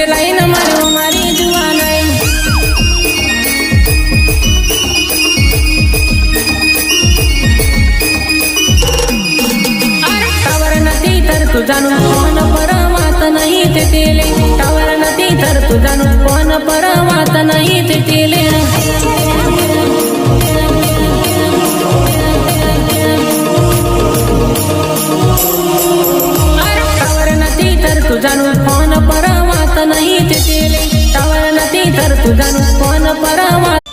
line मारो मारी जुआन tower नदी तर तू जाणून कोण परवात नाही ते तेले टावर नदी तर तू जाणून कोण परवात नाही ते तेले टावर नदी तर तू जाणून कोण परवात नाही ते तेले टावर नदी तर तू जाणून कोण परवात